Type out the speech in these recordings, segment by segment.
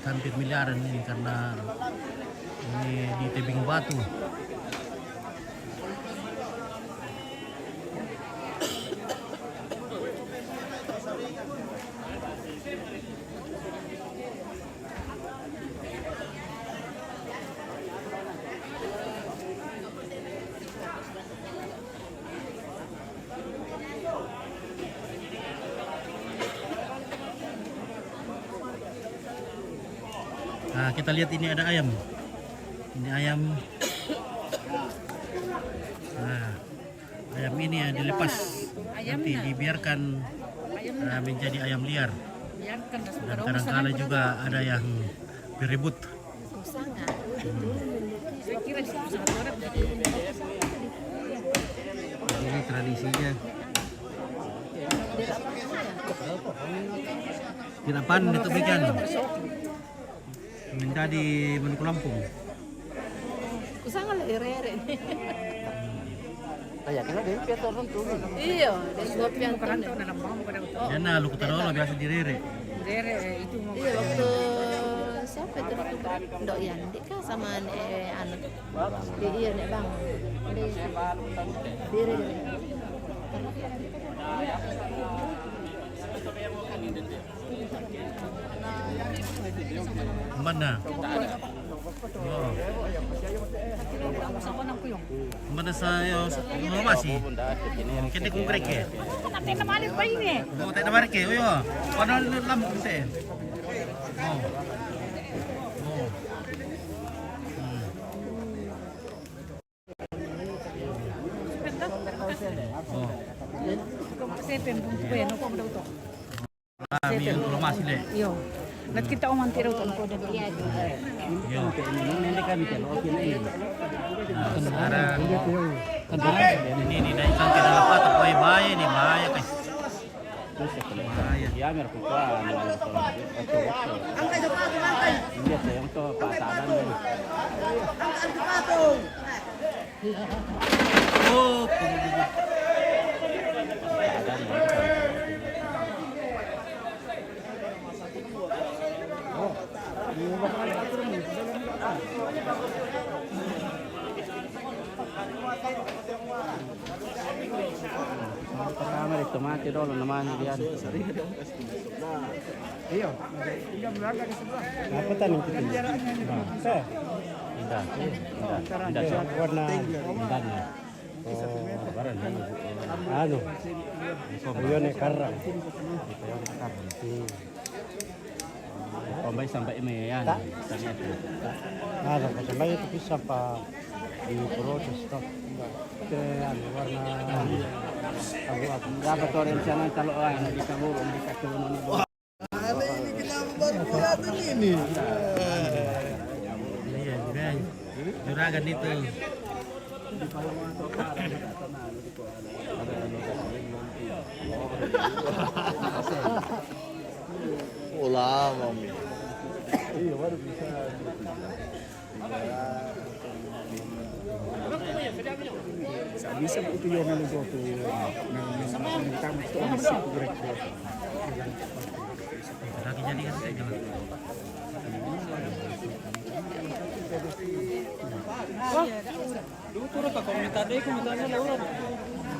duit hampir miliaran ini karena ini di tebing batu. Nah, kita lihat ini ada ayam. Ini ayam. Nah, ayam ini ya dilepas. Nanti dibiarkan menjadi ayam liar. Dan kadang-kala juga ada yang beribut. Ini tradisinya. Tidak panen itu ikan. Menjadi menu Lampung. Kusanga ere. Kaya kena din pia torong tuloy. Iyo, desgopian kanto na lambang mo kada. Yan na, lukutadolo biasa direre. Rere itu mau. Iya waktu siapa itu waktu Ndok Yandi kah sama anu. Iya nek Bang. Dire. Mana? Oh. Mana saya masih? Kini konkret ya? Nanti namanya apa ini? Oh, tak ada marke. Oh ya. Padahal Lampung teh. Oh. Oh. Oh. Kami yang masih deh. Iyo. Nat kita umantiro to ko dan iya. Yo. Ini kami kan oke ini. Sekarang ini naikkan ke dalam apa tapi bahaya nih bahaya guys. Bahaya. Ya mer kuan. Angkai sepatu angkai. Iya sayang to pasaran dulu. Angkai sepatu. Oh. Pertama itu mati dulu namanya dia. Iya. Apa tadi kita? Saya. Indah. Indah. Warna indahnya. Oh, barang ini. Anu. Ayone karang. Pembay sampai ini ya. Ada sampai itu bisa pak di proses stok. Warna aku dapat orang sana kalau orang di kabur di katurun ini. Ini kita buat ini. Iya, guys. Juragan itu. Lama. Iya, baru bisa. Bisa itu yang itu tuh. Nah, tamu itu masih kurang. Lagi jadi kan kayak gitu. Wah, dulu turun ke komunitas deh, komunitasnya lawan.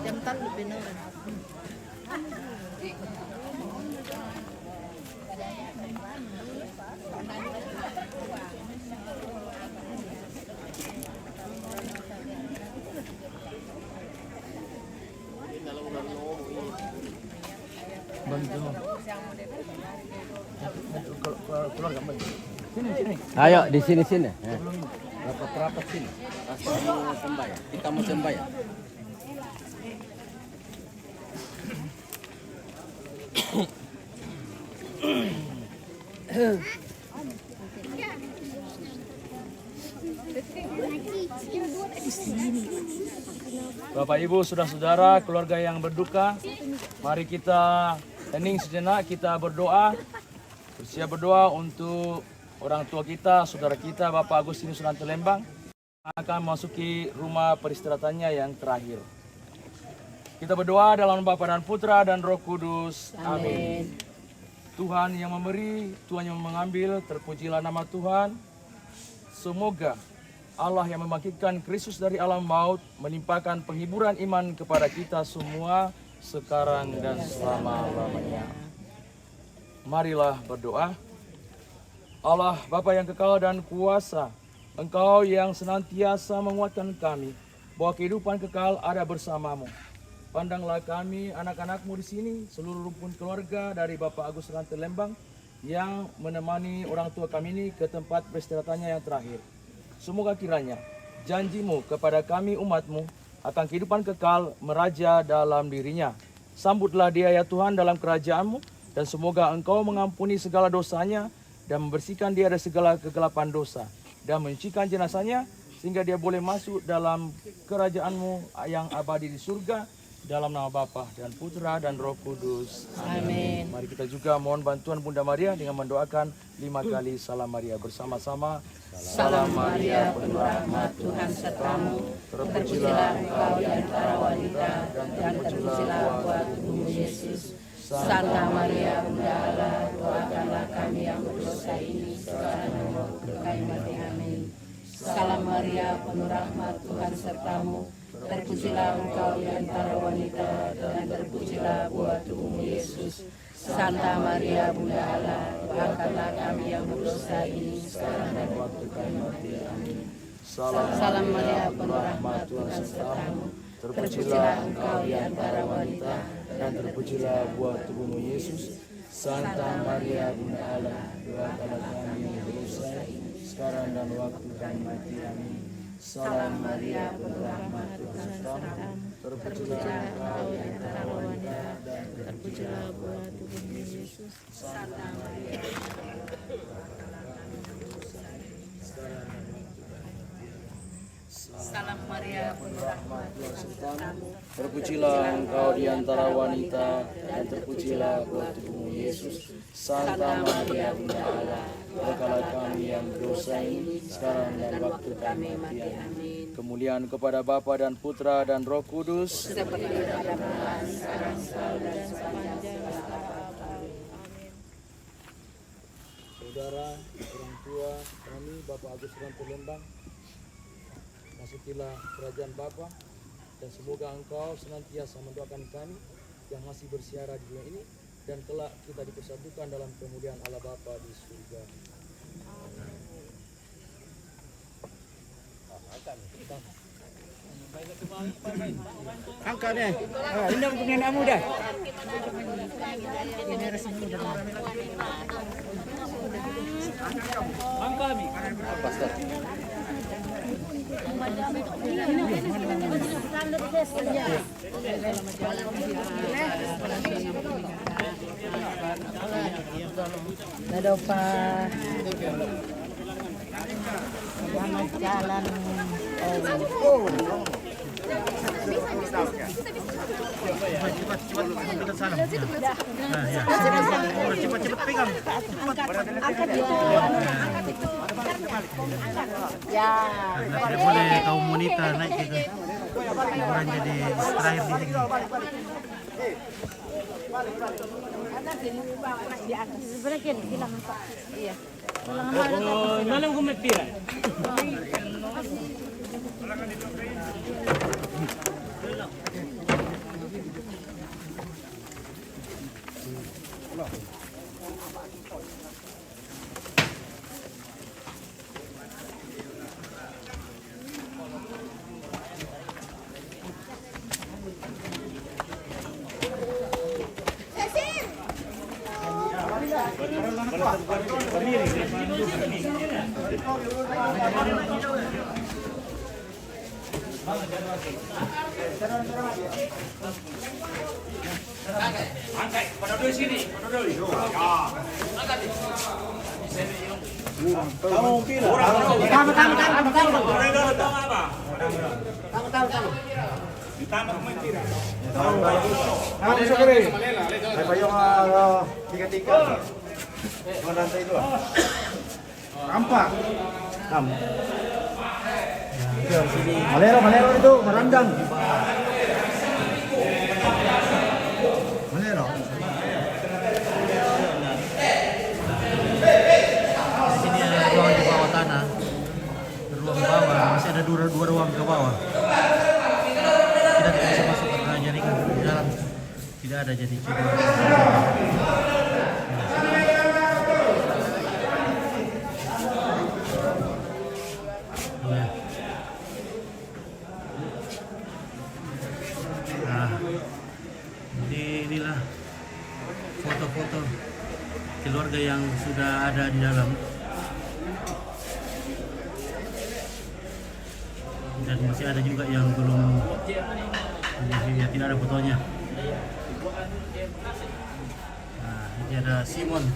Jam 4 lebih nurun. Ayo di sini. Rapat sini. Mau sembahyang. Kita mau sembahyang. Bapak Ibu, saudara-saudara, keluarga yang berduka, mari kita hening sejenak, kita berdoa. Bersiap berdoa untuk orang tua kita, saudara kita, Bapak Agustinus Suranto Lembang, akan memasuki rumah peristirahatannya yang terakhir. Kita berdoa dalam nama Bapa dan Putra dan Roh Kudus. Amin. Tuhan yang memberi, Tuhan yang mengambil, terpujilah nama Tuhan. Semoga Allah yang membangkitkan Kristus dari alam maut melimpahkan penghiburan iman kepada kita semua sekarang dan selama-lamanya. Marilah berdoa. Allah Bapa yang kekal dan kuasa, Engkau yang senantiasa menguatkan kami bahwa kehidupan kekal ada bersamamu. Pandanglah kami, anak-anak-Mu di sini, seluruh rumpun keluarga dari Bapak Agus Rantel Lembang yang menemani orang tua kami ini ke tempat peristirahatannya yang terakhir. Semoga kiranya janji-Mu kepada kami umat-Mu akan kehidupan kekal meraja dalam dirinya. Sambutlah dia ya Tuhan dalam kerajaan-Mu, dan semoga Engkau mengampuni segala dosanya dan membersihkan dia dari segala kegelapan dosa, dan menyucikan jenazahnya sehingga dia boleh masuk dalam kerajaan-Mu yang abadi di surga, dalam nama Bapa dan Putra dan Roh Kudus. Amin. Mari kita juga mohon bantuan Bunda Maria dengan mendoakan 5 kali Salam Maria bersama-sama. Salam Maria, penuh rahmat, Tuhan sertamu. Terpujilah engkau di antara wanita, dan terpujilah buah tubuhmu Yesus. Santa Maria, Bunda Allah, doakanlah kami yang berdosa ini sekarang dan waktu kami mati. Amin. Salam Maria, penuh rahmat, Tuhan sertamu. Terpujilah engkau di antara wanita, dan terpujilah buah tubuhmu Yesus. Santa Maria, Bunda Allah, doakanlah kami yang berdosa ini sekarang dan waktu kami mati. Amin. Salam Maria, penuh rahmat, Tuhan sertamu. Terpujilah engkau di antara wanita, dan terpujilah buah tubuhmu Yesus. Santa Maria, Bunda Allah, doakanlah kami yang berdosa sekarang dan waktu kami mati. Amin. Salam Maria, penuh rahmat, Tuhan sertamu. Terpujilah engkau di antara wanita, dan terpujilah buah tubuhmu Yesus. Santa Maria, Salam Maria, penuh rahmat, Tuhan sertamu. Terpujilah engkau di antara wanita, dan terpujilah buah tubuhmu Yesus. Santa Maria, Bunda Allah, doakanlah kami yang berdosa ini sekarang dan waktu kami mati. Amin. Kemuliaan kepada Bapa dan Putra dan Roh Kudus. Seperti pada permulaan, sekarang, selalu, dan sepanjang masa. Amin. Saudara, orang tua kami, Bapak Agus Rantel Lembang, masukilah kerajaan Bapa, dan semoga Engkau senantiasa mendoakan kami yang masih bersiara di dunia ini, dan kelak kita dipersatukan dalam kemuliaan Allah Bapa di surga. Angkat ni. Ini untuk nenek muda. Angkat ni. Dadopa. Selamat jalan. Cepat salam. Cepat pegang. Angkat itu. Ya. Tidak boleh kaum wanita naik gitu. Orang jadi terakhir di sini. Di atas. Sebenarnya bilang Pak. Iya. Malam kau pira. Angkat, pada dulu sini, pada dulu. Ya. Angkat. Kamu pira. Tamu apa? Tamu. Ditambah pemain pira. Kamu bisa kiri. Saya payung tiga. Lantai dua. Rampak. Kamu. Malero itu merandang. Malero. ada dua ruang ke bawah. Kita tidak bisa masuk karena jaringan di dalam tidak ada, jadi coba. Nah, jadi inilah foto-foto keluarga yang sudah ada di dalam. Dan masih ada juga yang belum, ya, tidak ada fotonya. Nah, ini ada Simon,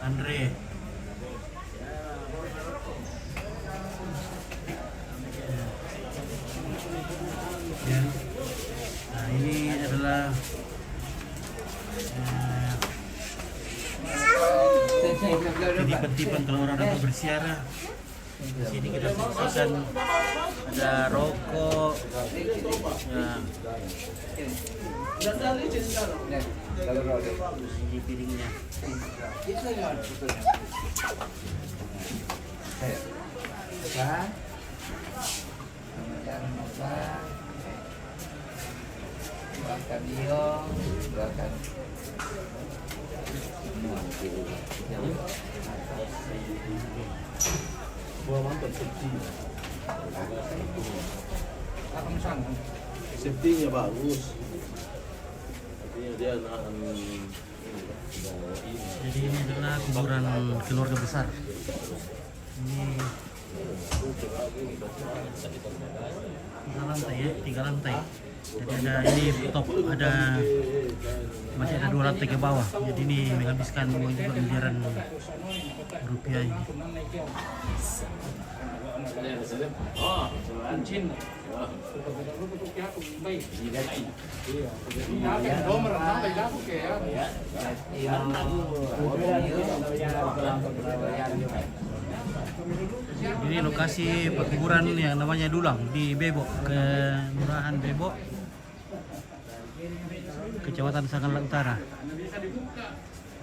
Andre, ya. Nah, ini adalah tipe-tipe kalau orang datang bersiara. Di sini kita saksikan ada rokok, ya. Ini piringnya. Safety-nya bagus. Artinya dia nahan. Jadi ini adalah kuburan keluarga besar. Ini 3 lantai ya, 3 lantai. Jadi ada ini top, ada masih ada 2 lantai ke bawah. Jadi ini menghabiskan uang juga miliaran rupiah ini. Ini lokasi pekuburan yang namanya Dulang di Bebo, Kelurahan Bebo, Kecamatan Sanggala Utara.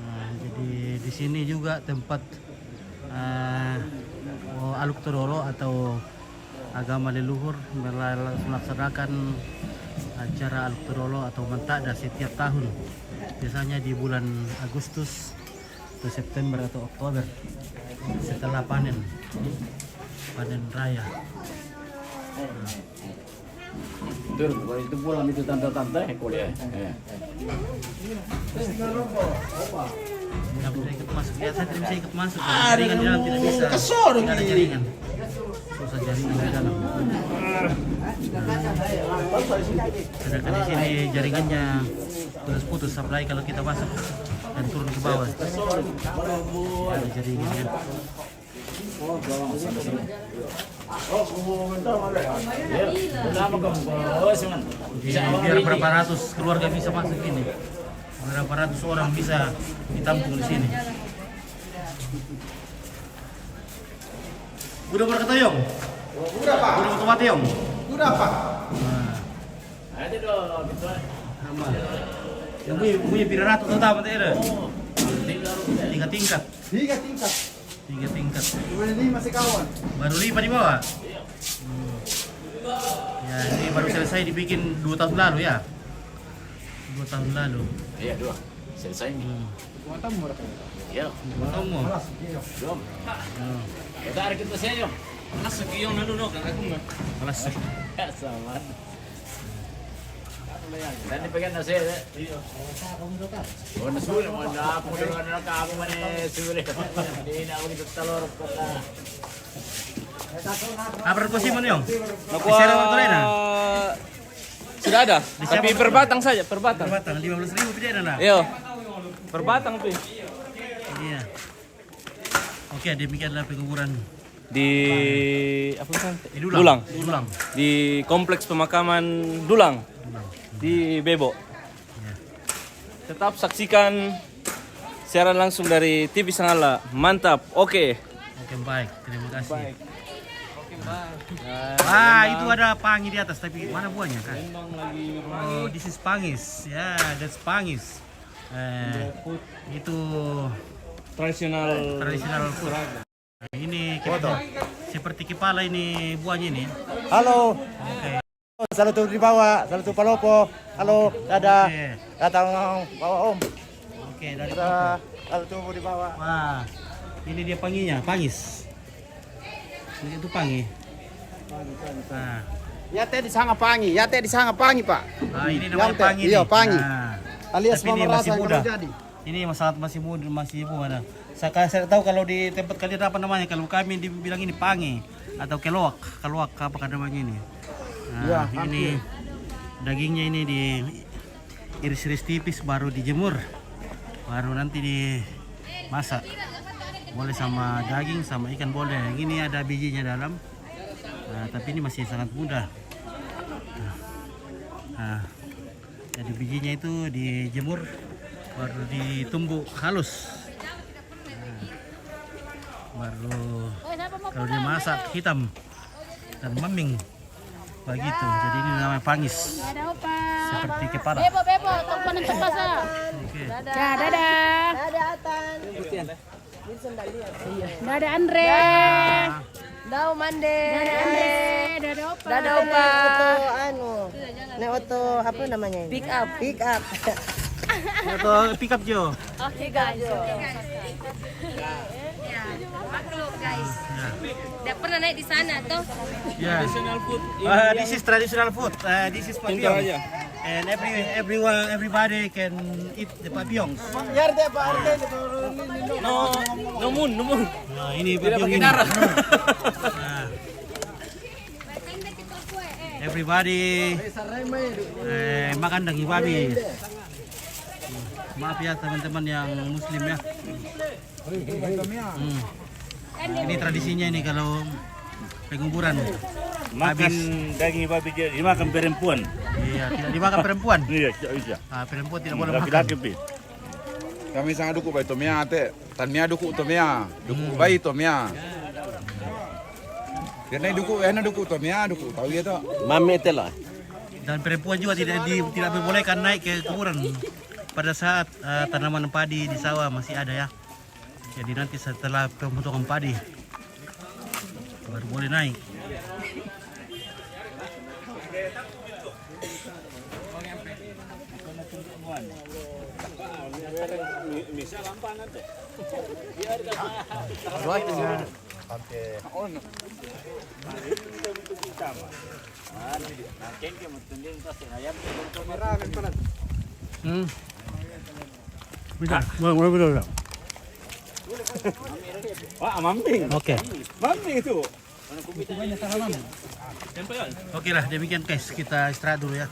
Nah, jadi di sini juga tempat Aluk Todolo atau agama leluhur melaksanakan acara Aluk Todolo atau Mentada setiap tahun. Biasanya di bulan Agustus atau September atau Oktober setelah panen raya. Itu pulang itu tante-tante kuliah. Tidak bisa ikut masuk. Ya, saya tidak bisa ikut masuk. Jaringan di dalam tidak bisa. Tidak ada jaringan. Susah jaringan di dalam. Sedangkan di sini jaringannya putus-putus supply kalau kita masuk dan turun ke bawah. Tidak ada jaringan. Biar berapa ratus keluarga bisa masuk ini. Berapa ratus orang bisa ditampung di sini. Udah berkata Yong? Udah Pak. Udah otomatis Yong? Udah Pak. Ada dong, gitu. Sama. Yang punya pira ratus atau apa tadi? 3 tingkat. 3 tingkat. 3 tingkat. Ini masih kawan. Baru 5 di bawah. Ya, ini baru selesai dibikin 2 tahun lalu ya. 2 tahun lalu. Iya, 2. Selesai nih. Iya. Kamu. Belum. Kita ada kita saya, Yong. Masuk yung nalunok, aku nggak. Kelas. Ya, sama. Dan dipegang nasi. Iya. Oh, nasulit mo na ako dengan kamu mana sulit. Hindi na ako dito talor ko na. Apa ko Simon Yong? Nakuha, sudah ada, tapi per batang saja, per batang. Berbatang 15.000 pidana lah. Iyo, per batang tuh. Iya. Oke, demikianlah pekuburan Di apa kan? di Dulang. Dulang. Di kompleks pemakaman Dulang di Bebo. Tetap saksikan siaran langsung dari TV Sanggala. Mantap. Oke. Oke, baik. Terima kasih. Baik. Oke, baik. Itu ada pangi di atas, tapi mana buahnya kan? Oh, this is pangis. Ya, that's pangis. Itu Tradisional tradisional food. Ini kita seperti kepala ini buahnya ini. Halo. Oke. Salutu di bawah, salutu palopo. Halo, dadah. Oke. Datang bawa Om. Oke, dari Dadah. Salutu di bawah. Wah, ini dia panginya, pangis. Ini itu pangi. Nah, Yate di Sanga Pangi, Pak. ini namanya Yante, pangi. iya, nih. pangi. Nah, Alias tapi ini Mama masih Rasa muda. kalau jadi. Ini masih muda, masih mana? Saya tahu kalau di tempat kalian apa namanya? Kalau kami dibilang ini pangi atau keloak apa namanya ini? Nah, Ya, ini dagingnya ini iris-iris tipis baru dijemur, baru nanti dimasak. Boleh sama daging sama ikan boleh. Yang ini ada bijinya dalam. Nah, tapi ini masih sangat muda. Nah, jadi bijinya itu dijemur baru ditumbuk halus. Baru kalau dimasak hitam dan meming begitu. Jadi ini namanya pangis. Seperti kepala. Bebo, tongpanan cepasa. Oke. Ya, dadah. Dadah Atan. Dadah Andre. Dadah Mande. Dadah Andre. Dadah Opa. Dadah Opa. Nek oto apa namanya ini? Pick up. Atau pick up Jo. Oke guys. Maklum guys. Tidak pernah naik di sana toh. Yeah. This is traditional food. This is papillon. And everybody can eat the papillons. Yarte Pak Arte. Numun. Nah, ini papillon ini. Nah. Everybody makan daging babi. Maaf ya teman-teman yang muslim ya. Ini tradisinya ini kalau penguburan. Makan daging babi dimakan perempuan. Iya, tidak dimakan perempuan. Iya, bisa. Perempuan tidak boleh makan. Laki-laki pi. Kami sangat dukung bayi tomia ate, tania dukung tomia, dukung bayi tomia. Karena dukung tomia, dukung tahu ya toh. Mami telah. Dan perempuan juga tidak diperbolehkan naik ke kuburan pada saat tanaman padi di sawah masih ada ya. Jadi nanti setelah pemotongan padi baru boleh naik. Betul. Wah, mambing. Oke. Mambing itu. Oke lah, demikian guys, kita istirahat dulu ya.